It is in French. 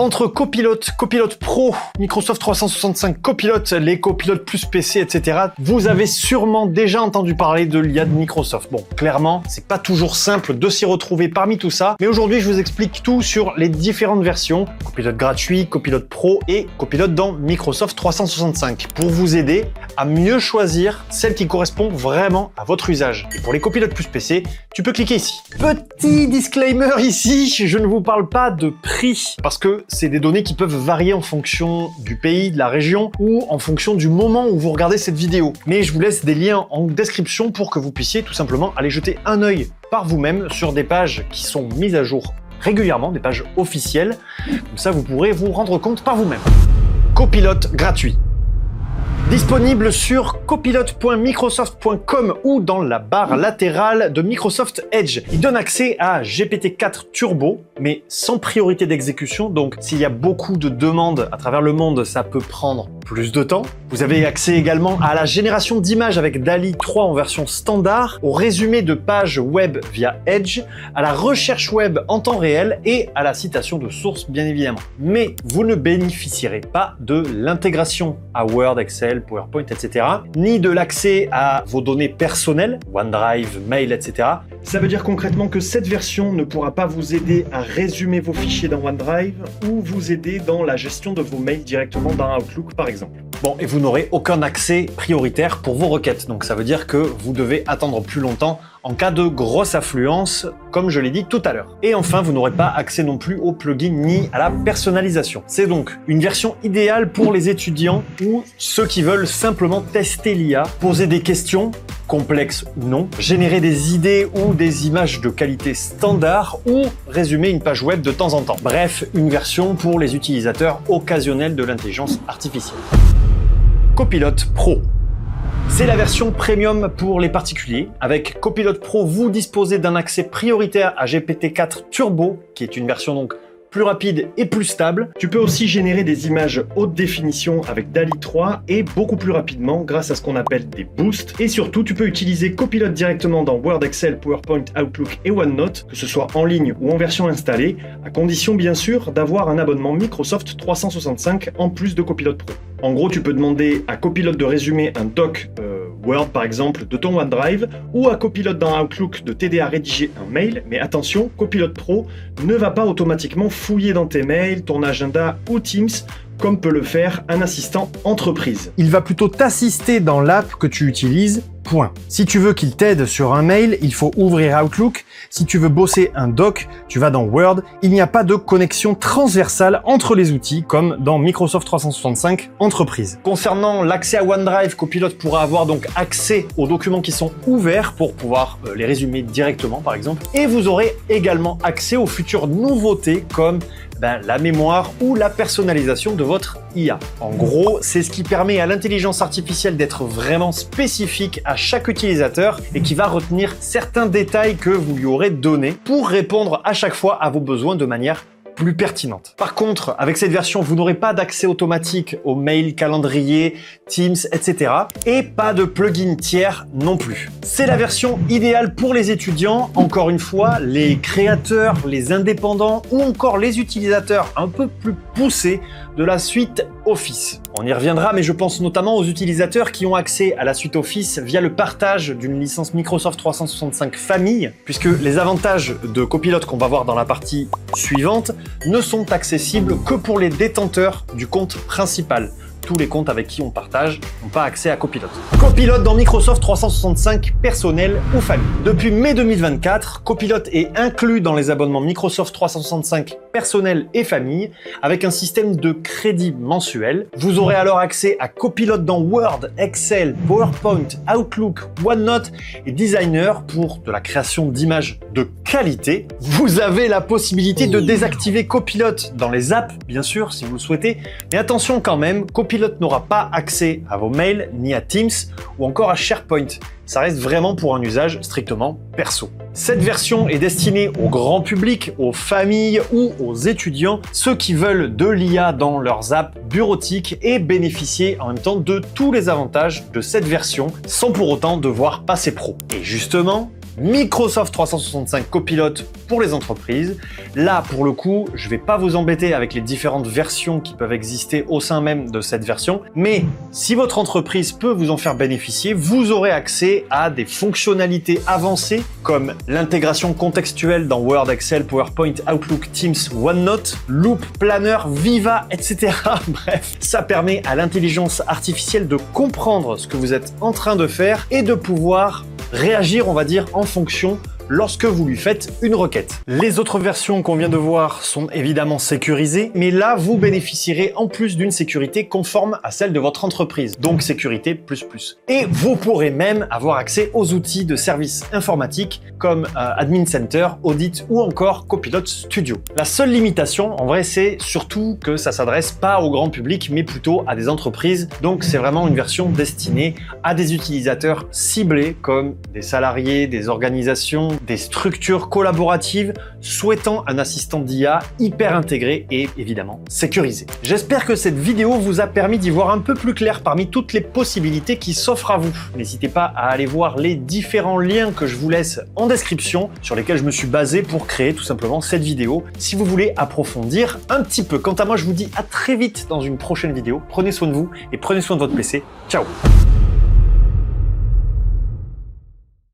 Entre Copilot, Copilot Pro, Microsoft 365 Copilot, les copilotes plus PC, etc., vous avez sûrement déjà entendu parler de l'IA de Microsoft. Bon, clairement, c'est pas toujours simple de s'y retrouver parmi tout ça, mais aujourd'hui, je vous explique tout sur les différentes versions, Copilot gratuit, Copilot Pro et Copilot dans Microsoft 365, pour vous aider à mieux choisir celle qui correspond vraiment à votre usage. Et pour les copilotes plus PC, tu peux cliquer ici. Petit disclaimer ici, je ne vous parle pas de prix, parce que c'est des données qui peuvent varier en fonction du pays, de la région, ou en fonction du moment où vous regardez cette vidéo. Mais je vous laisse des liens en description pour que vous puissiez tout simplement aller jeter un œil par vous-même sur des pages qui sont mises à jour régulièrement, des pages officielles. Comme ça, vous pourrez vous rendre compte par vous-même. Copilot gratuit. Disponible sur copilot.microsoft.com ou dans la barre latérale de Microsoft Edge. Il donne accès à GPT-4 Turbo, mais sans priorité d'exécution. Donc, s'il y a beaucoup de demandes à travers le monde, ça peut prendre plus de temps. Vous avez accès également à la génération d'images avec DALL-E 3 en version standard, au résumé de pages web via Edge, à la recherche web en temps réel et à la citation de sources, bien évidemment. Mais vous ne bénéficierez pas de l'intégration à Word, Excel, PowerPoint, etc., ni de l'accès à vos données personnelles, OneDrive, Mail, etc. Ça veut dire concrètement que cette version ne pourra pas vous aider à résumer vos fichiers dans OneDrive ou vous aider dans la gestion de vos mails directement dans Outlook, par exemple. Bon, et vous n'aurez aucun accès prioritaire pour vos requêtes, donc ça veut dire que vous devez attendre plus longtemps en cas de grosse affluence, comme je l'ai dit tout à l'heure. Et enfin, vous n'aurez pas accès non plus aux plugins ni à la personnalisation. C'est donc une version idéale pour les étudiants ou ceux qui veulent simplement tester l'IA, poser des questions, complexes ou non, générer des idées ou des images de qualité standard ou résumer une page web de temps en temps. Bref, une version pour les utilisateurs occasionnels de l'intelligence artificielle. Copilot Pro. C'est la version premium pour les particuliers. Avec Copilot Pro, vous disposez d'un accès prioritaire à GPT-4 Turbo, qui est une version donc plus rapide et plus stable. Tu peux aussi générer des images haute définition avec DALL-E 3 et beaucoup plus rapidement grâce à ce qu'on appelle des boosts. Et surtout, tu peux utiliser Copilot directement dans Word, Excel, PowerPoint, Outlook et OneNote, que ce soit en ligne ou en version installée, à condition bien sûr d'avoir un abonnement Microsoft 365 en plus de Copilot Pro. En gros, tu peux demander à Copilot de résumer un doc Word par exemple de ton OneDrive ou à Copilot dans Outlook de t'aider à rédiger un mail, mais attention, Copilot Pro ne va pas automatiquement fouiller dans tes mails, ton agenda ou Teams comme peut le faire un assistant entreprise. Il va plutôt t'assister dans l'app que tu utilises, point. Si tu veux qu'il t'aide sur un mail, il faut ouvrir Outlook. Si tu veux bosser un doc, tu vas dans Word. Il n'y a pas de connexion transversale entre les outils comme dans Microsoft 365 Entreprise. Concernant l'accès à OneDrive, Copilot pourra avoir donc accès aux documents qui sont ouverts pour pouvoir les résumer directement par exemple. Et vous aurez également accès aux futures nouveautés comme la mémoire ou la personnalisation de votre IA. En gros, c'est ce qui permet à l'intelligence artificielle d'être vraiment spécifique à chaque utilisateur et qui va retenir certains détails que vous lui aurez donnés pour répondre à chaque fois à vos besoins de manière plus pertinente. Par contre, avec cette version, vous n'aurez pas d'accès automatique aux mails, calendrier, Teams, etc. Et pas de plugin tiers non plus. C'est la version idéale pour les étudiants, encore une fois, les créateurs, les indépendants ou encore les utilisateurs un peu plus poussés de la suite Office. On y reviendra, mais je pense notamment aux utilisateurs qui ont accès à la suite Office via le partage d'une licence Microsoft 365 Famille, puisque les avantages de Copilot qu'on va voir dans la partie suivante ne sont accessibles que pour les détenteurs du compte principal. Tous les comptes avec qui on partage n'ont pas accès à Copilot. Copilot dans Microsoft 365 personnel ou famille. Depuis mai 2024, Copilot est inclus dans les abonnements Microsoft 365 personnel et famille avec un système de crédit mensuel. Vous aurez alors accès à Copilot dans Word, Excel, PowerPoint, Outlook, OneNote et Designer pour de la création d'images de qualité. Vous avez la possibilité de désactiver Copilot dans les apps, bien sûr, si vous le souhaitez. Mais attention quand même, Copilot n'aura pas accès à vos mails, ni à Teams ou encore à SharePoint. Ça reste vraiment pour un usage strictement perso. Cette version est destinée au grand public, aux familles ou aux étudiants, ceux qui veulent de l'IA dans leurs apps bureautiques et bénéficier en même temps de tous les avantages de cette version sans pour autant devoir passer pro. Et justement, Microsoft 365 Copilot pour les entreprises. Là, pour le coup, je vais pas vous embêter avec les différentes versions qui peuvent exister au sein même de cette version, mais si votre entreprise peut vous en faire bénéficier, vous aurez accès à des fonctionnalités avancées comme l'intégration contextuelle dans Word, Excel, PowerPoint, Outlook, Teams, OneNote, Loop, Planner, Viva, etc. Bref, ça permet à l'intelligence artificielle de comprendre ce que vous êtes en train de faire et de pouvoir réagir, on va dire, en fonction lorsque vous lui faites une requête. Les autres versions qu'on vient de voir sont évidemment sécurisées, mais là, vous bénéficierez en plus d'une sécurité conforme à celle de votre entreprise, donc sécurité plus. Et vous pourrez même avoir accès aux outils de services informatiques comme Admin Center, Audit ou encore Copilot Studio. La seule limitation, en vrai, c'est surtout que ça s'adresse pas au grand public, mais plutôt à des entreprises, donc c'est vraiment une version destinée à des utilisateurs ciblés comme des salariés, des organisations, des structures collaboratives souhaitant un assistant d'IA hyper intégré et évidemment sécurisé. J'espère que cette vidéo vous a permis d'y voir un peu plus clair parmi toutes les possibilités qui s'offrent à vous. N'hésitez pas à aller voir les différents liens que je vous laisse en description sur lesquels je me suis basé pour créer tout simplement cette vidéo si vous voulez approfondir un petit peu. Quant à moi, je vous dis à très vite dans une prochaine vidéo. Prenez soin de vous et prenez soin de votre PC. Ciao!